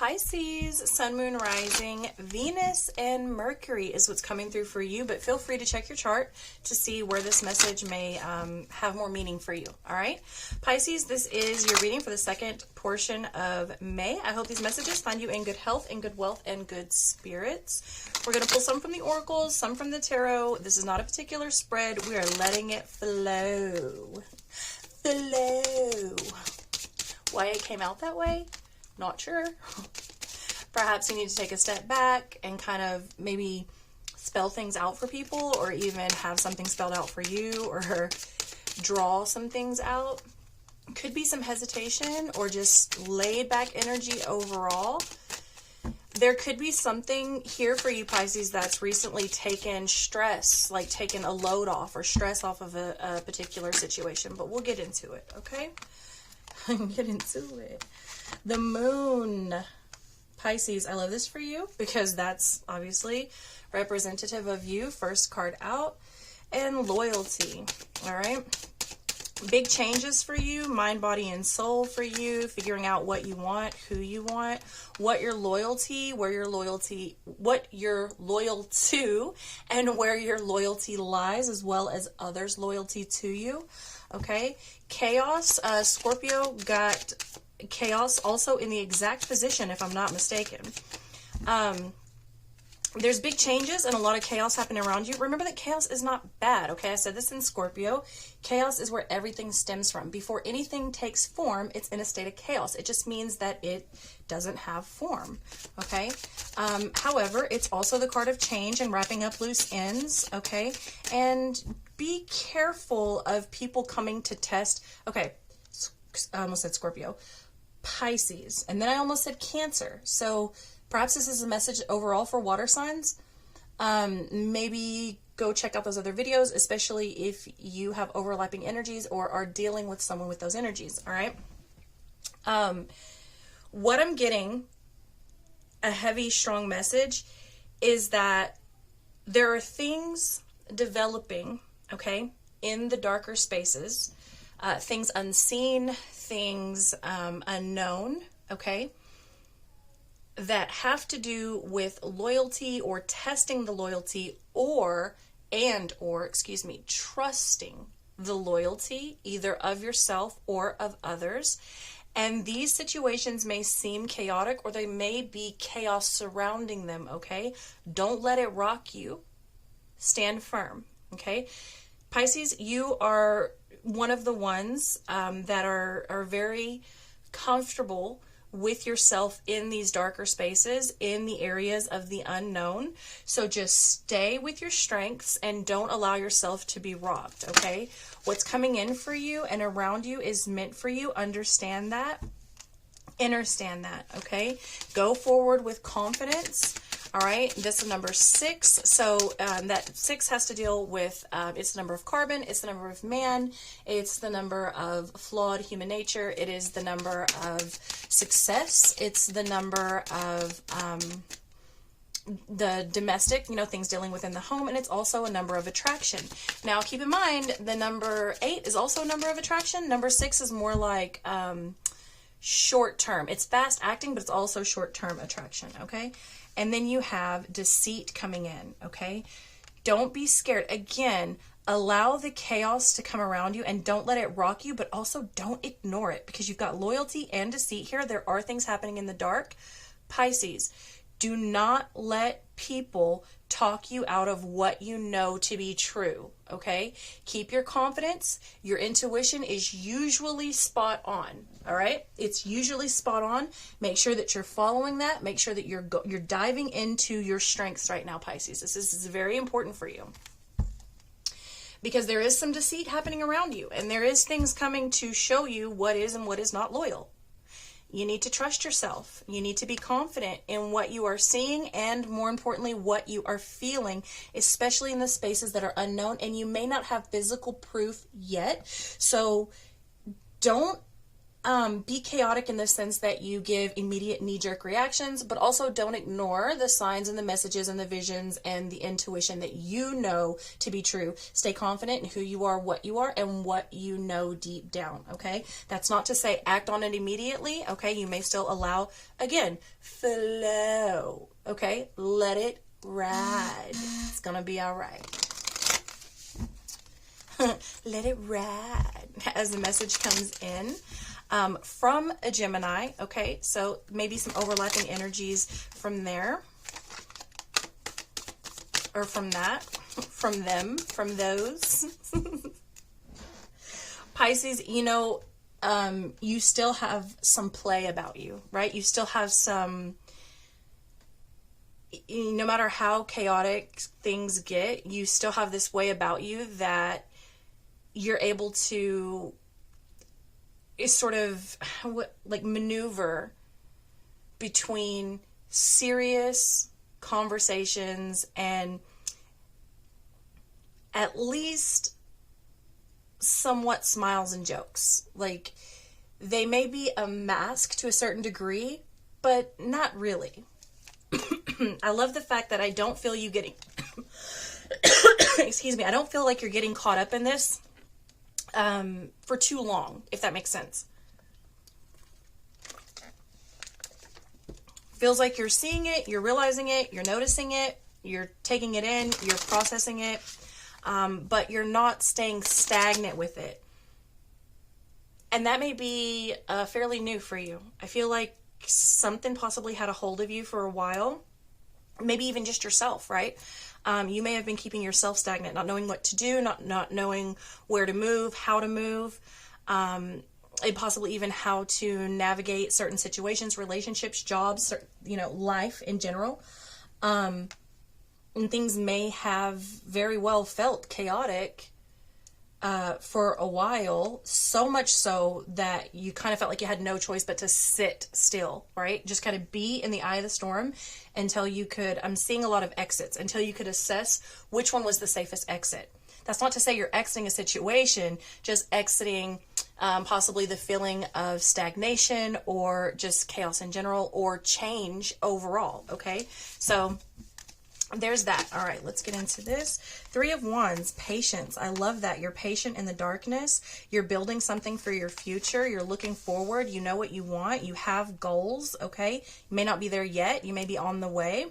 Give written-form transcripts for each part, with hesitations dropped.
Pisces, Sun, Moon, Rising, Venus, and Mercury is what's coming through for you, but feel free to check your chart to see where this message may have more meaning for you, all right? Pisces, this is your reading for the second portion of May. I hope these messages find you in good health, in good wealth, and good spirits. We're going to pull some from the oracles, some from the tarot. This is not a particular spread. We are letting it flow. Flow. Why it came out that way? Not sure. Perhaps you need to take a step back and kind of maybe spell things out for people, or even have something spelled out for you, or draw some things out. Could be some hesitation or just laid back energy overall. There could be something here for you, Pisces, that's recently taken stress, like taken a load off or stress off of a particular situation, but we'll get into it, okay? Get into it. The moon, Pisces, I love this for you because that's obviously representative of you. First card out. And loyalty, all right? Big changes for you, mind, body, and soul for you, figuring out what you want, who you want, what you're loyal to, what you're loyal to, and where your loyalty lies, as well as others' loyalty to you, okay? Chaos, Scorpio got chaos also in the exact position, if I'm not mistaken. There's big changes and a lot of chaos happening around you. Remember that chaos is not bad, okay? I said this in Scorpio. Chaos is where everything stems from. Before anything takes form, it's in a state of chaos. It just means that it doesn't have form, okay? However, it's also the card of change and wrapping up loose ends, okay? And be careful of people coming to test. Okay, I almost said Scorpio. Pisces. And then I almost said Cancer. So perhaps this is a message overall for water signs. Maybe go check out those other videos, especially if you have overlapping energies or are dealing with someone with those energies, all right? What I'm getting, a heavy, strong message, is that there are things developing, okay, in the darker spaces, things unseen, things unknown, okay, that have to do with loyalty or testing the loyalty or trusting the loyalty either of yourself or of others. And these situations may seem chaotic, or they may be chaos surrounding them, okay? Don't let it rock you. Stand firm, okay? Pisces, you are one of the ones that are very comfortable with yourself in these darker spaces, in the areas of the unknown. So just stay with your strengths and don't allow yourself to be rocked, okay? What's coming in for you and around you is meant for you. Understand that. Understand that, okay? Go forward with confidence. All right, this is number 6. So that 6 has to deal with, it's the number of carbon, it's the number of man, it's the number of flawed human nature, it is the number of success, it's the number of the domestic, things dealing within the home, and it's also a number of attraction. Now, keep in mind, the number 8 is also a number of attraction. Number 6 is more like short term. It's fast acting, but it's also short term attraction, okay? And then you have deceit coming in, okay? Don't be scared. Again, allow the chaos to come around you and don't let it rock you, but also don't ignore it because you've got loyalty and deceit here. There are things happening in the dark. Pisces, do not let people talk you out of what you know to be true, okay? Keep your confidence. Your intuition is usually spot on, all right? It's usually spot on. Make sure that you're following that. Make sure that you're diving into your strengths right now, Pisces. This is very important for you because there is some deceit happening around you, and there is things coming to show you what is and what is not loyal. You need to trust yourself. You need to be confident in what you are seeing and, more importantly, what you are feeling, especially in the spaces that are unknown, and you may not have physical proof yet. So don't be chaotic in the sense that you give immediate knee-jerk reactions, but also don't ignore the signs and the messages and the visions and the intuition that you know to be true. Stay confident in who you are, what you are, and what you know deep down, okay? That's not to say act on it immediately, okay? You may still allow, again, flow, okay? Let it ride. It's gonna be all right. Let it ride as the message comes in. From a Gemini, okay, so maybe some overlapping energies from there, or from that, from them, from those. Pisces, you know, you still have some play about you, right? You still have some, no matter how chaotic things get, you still have this way about you that you're able to is sort of like maneuver between serious conversations and at least somewhat smiles and jokes. Like, they may be a mask to a certain degree, but not really. I love the fact that I don't feel you getting excuse me, I don't feel like you're getting caught up in this for too long, if that makes sense. Feels like you're seeing it, you're realizing it, you're noticing it, you're taking it in, you're processing it, but you're not staying stagnant with it. And that may be fairly new for you. I feel like something possibly had a hold of you for a while, maybe even just yourself, right? You may have been keeping yourself stagnant, not knowing what to do, not knowing where to move, how to move, and possibly even how to navigate certain situations, relationships, jobs, you know, life in general. And things may have very well felt chaotic for a while, so much so that you kind of felt like you had no choice but to sit still, right? Just kind of be in the eye of the storm until you could, I'm seeing a lot of exits, until you could assess which one was the safest exit. That's not to say you're exiting a situation, just exiting possibly the feeling of stagnation or just chaos in general or change overall, okay? So there's that. All right, let's get into this. 3 of Wands, patience. I love that. You're patient in the darkness. You're building something for your future. You're looking forward. You know what you want. You have goals, okay? You may not be there yet. You may be on the way.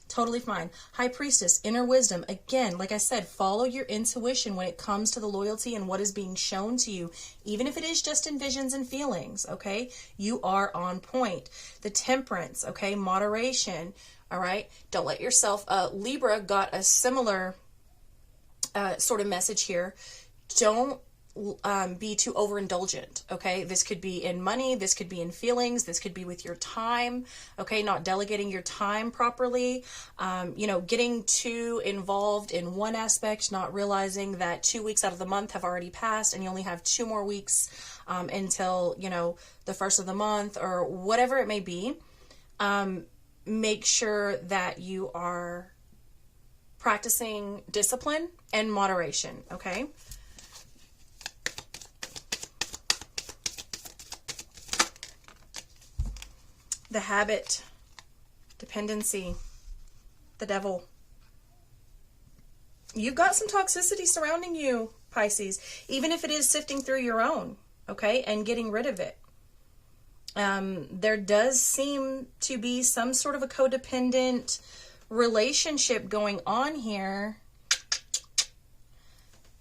Totally fine. High Priestess, inner wisdom. Again, like I said, follow your intuition when it comes to the loyalty and what is being shown to you, even if it is just in visions and feelings, okay? You are on point. The Temperance, okay? Moderation. All right. Don't let yourself, Libra got a similar sort of message here. Don't be too overindulgent. Okay. This could be in money. This could be in feelings. This could be with your time. Okay. Not delegating your time properly. You know, getting too involved in one aspect, not realizing that 2 weeks out of the month have already passed and you only have 2 more weeks until, you know, the first of the month or whatever it may be. Make sure that you are practicing discipline and moderation, okay? The habit, dependency, the devil. You've got some toxicity surrounding you, Pisces, even if it is sifting through your own, okay, and getting rid of it. There does seem to be some sort of a codependent relationship going on here.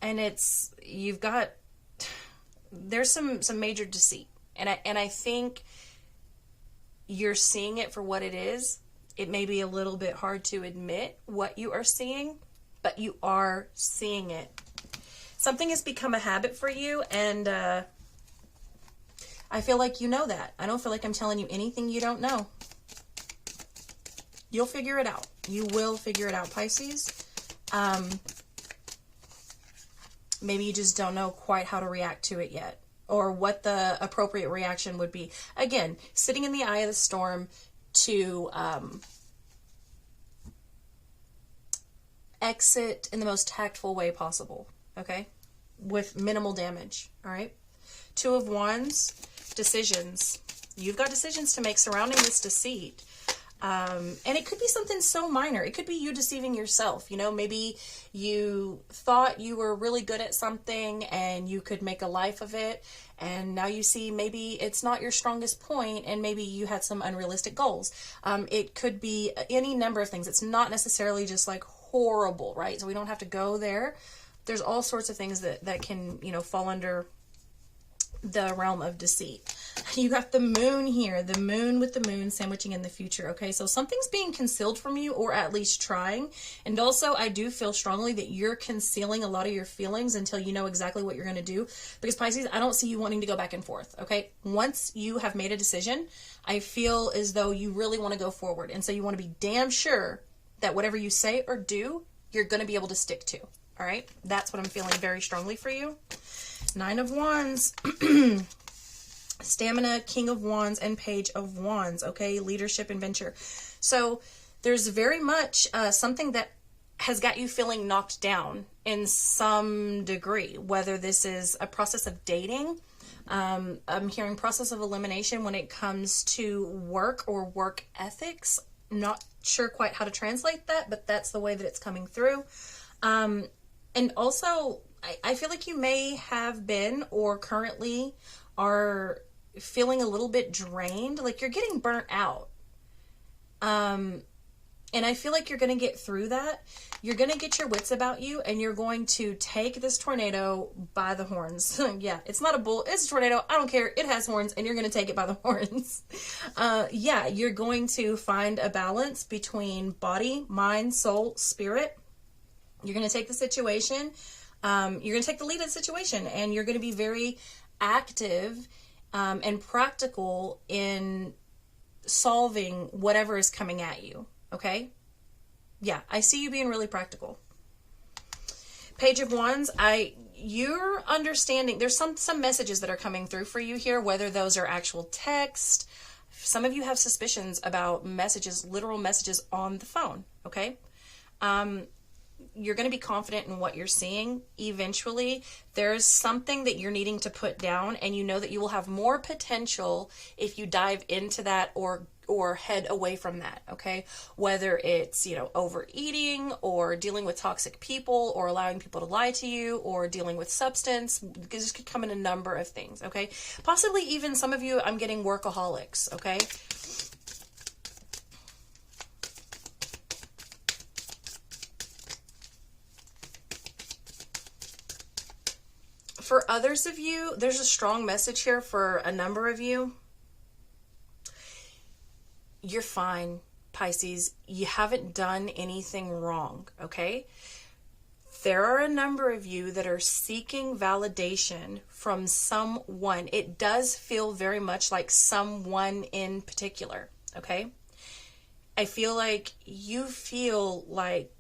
And there's some major deceit. And I think you're seeing it for what it is. It may be a little bit hard to admit what you are seeing, but you are seeing it. Something has become a habit for you, and I feel like you know that. I don't feel like I'm telling you anything you don't know. You'll figure it out. You will figure it out, Pisces. Maybe you just don't know quite how to react to it yet, or what the appropriate reaction would be. Again, sitting in the eye of the storm to exit in the most tactful way possible, okay? With minimal damage, all right? 2 of Wands. decisions. You've got decisions to make surrounding this deceit. And it could be something so minor. It could be you deceiving yourself. You know, maybe you thought you were really good at something and you could make a life of it. And now you see maybe it's not your strongest point and maybe you had some unrealistic goals. It could be any number of things. It's not necessarily just like horrible, right? So we don't have to go there. There's all sorts of things that can, you know, fall under the realm of deceit. You got the moon here, the moon with the moon sandwiching in the future. Okay, so something's being concealed from you, or at least trying. And also, I do feel strongly that you're concealing a lot of your feelings until you know exactly what you're going to do. Because Pisces, I don't see you wanting to go back and forth. Okay, once you have made a decision, I feel as though you really want to go forward. And so you want to be damn sure that whatever you say or do, you're going to be able to stick to. All right, that's what I'm feeling very strongly for you. 9 of Wands. Stamina, King of Wands, and Page of Wands. Okay, leadership and venture. So there's very much something that has got you feeling knocked down in some degree, whether this is a process of dating. I'm hearing process of elimination when it comes to work or work ethics. Not sure quite how to translate that, but that's the way that it's coming through. And also, I feel like you may have been or currently are feeling a little bit drained, like you're getting burnt out. And I feel like you're going to get through that. You're going to get your wits about you, and you're going to take this tornado by the horns. Yeah, it's not a bull, it's a tornado. I don't care. It has horns, and you're going to take it by the horns. Yeah, you're going to find a balance between body, mind, soul, spirit. You're going to take the situation. You're going to take the lead in the situation, and you're going to be very active and practical in solving whatever is coming at you. Okay? Yeah, I see you being really practical. Page of Wands, you're understanding, there's some messages that are coming through for you here, whether those are actual text. Some of you have suspicions about messages, literal messages on the phone. Okay? You're going to be confident in what you're seeing. Eventually, there's something that you're needing to put down, and you know that you will have more potential if you dive into that or head away from that, okay? Whether it's, you know, overeating or dealing with toxic people or allowing people to lie to you or dealing with substance. This could come in a number of things, okay? Possibly even some of you, I'm getting workaholics, okay? For others of you, there's a strong message here for a number of you. You're fine, Pisces. You haven't done anything wrong, okay? There are a number of you that are seeking validation from someone. It does feel very much like someone in particular, okay? I feel like you feel like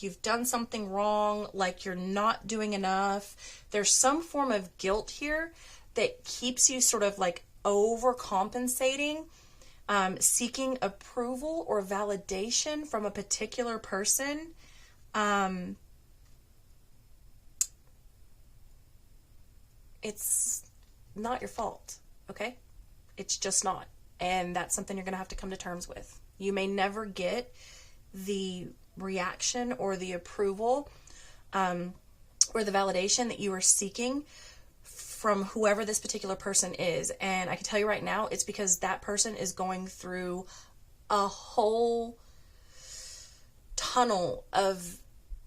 you've done something wrong, like you're not doing enough. There's some form of guilt here that keeps you sort of like overcompensating, seeking approval or validation from a particular person. It's not your fault, okay? It's just not. And that's something you're going to have to come to terms with. You may never get the reaction or the approval or the validation that you are seeking from whoever this particular person is. And I can tell you right now, it's because that person is going through a whole tunnel of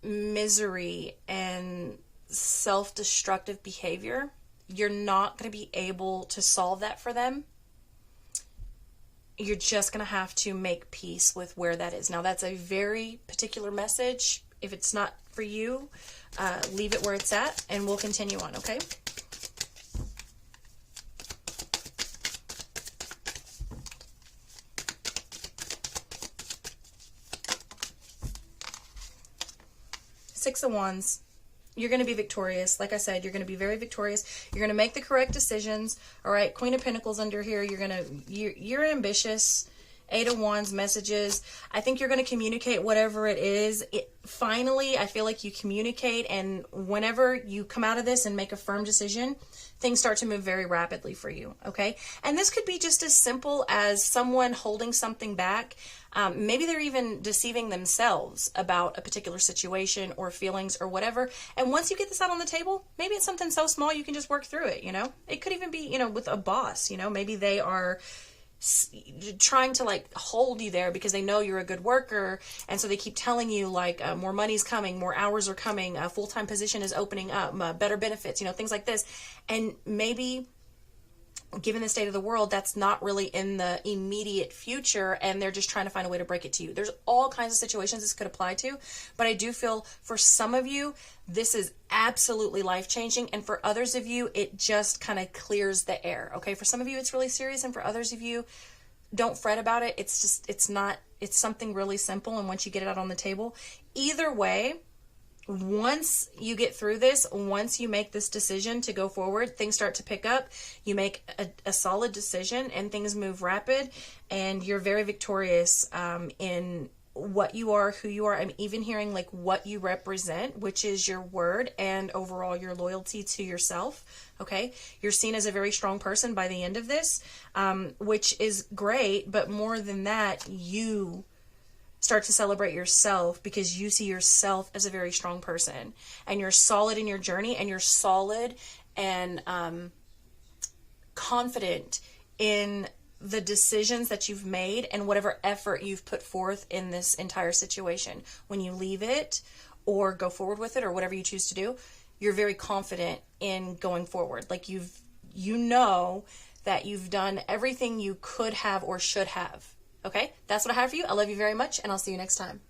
misery and self-destructive behavior. You're not going to be able to solve that for them. You're just going to have to make peace with where that is. Now, that's a very particular message. If it's not for you, leave it where it's at, and we'll continue on, okay? Six of Wands. You're going to be victorious. Like I said, you're going to be very victorious. You're going to make the correct decisions. All right, Queen of Pentacles under here. You're ambitious. Eight of Wands messages. I think you're going to communicate whatever it is. Finally, I feel like you communicate, and whenever you come out of this and make a firm decision, things start to move very rapidly for you, okay? And this could be just as simple as someone holding something back. Maybe they're even deceiving themselves about a particular situation or feelings or whatever. And once you get this out on the table, maybe it's something so small you can just work through it, you know? It could even be, you know, with a boss, you know? Maybe they are trying to like hold you there because they know you're a good worker, and so they keep telling you like more money's coming, more hours are coming, a full-time position is opening up, better benefits, you know, things like this. And maybe given the state of the world, that's not really in the immediate future, and they're just trying to find a way to break it to you. There's all kinds of situations this could apply to, but I do feel for some of you, this is absolutely life-changing, and for others of you, it just kind of clears the air, okay? For some of you, it's really serious, and for others of you, don't fret about it. It's just, it's something really simple, and once you get it out on the table, either way, once you get through this, once you make this decision to go forward, things start to pick up. You make a solid decision and things move rapid, and you're very victorious in what you are, who you are. I'm even hearing like what you represent, which is your word and overall your loyalty to yourself. Okay. You're seen as a very strong person by the end of this, which is great. But more than that, you start to celebrate yourself because you see yourself as a very strong person, and you're solid in your journey, and you're solid and confident in the decisions that you've made and whatever effort you've put forth in this entire situation. When you leave it or go forward with it or whatever you choose to do, you're very confident in going forward. Like you know that you've done everything you could have or should have. Okay, that's what I have for you. I love you very much, and I'll see you next time.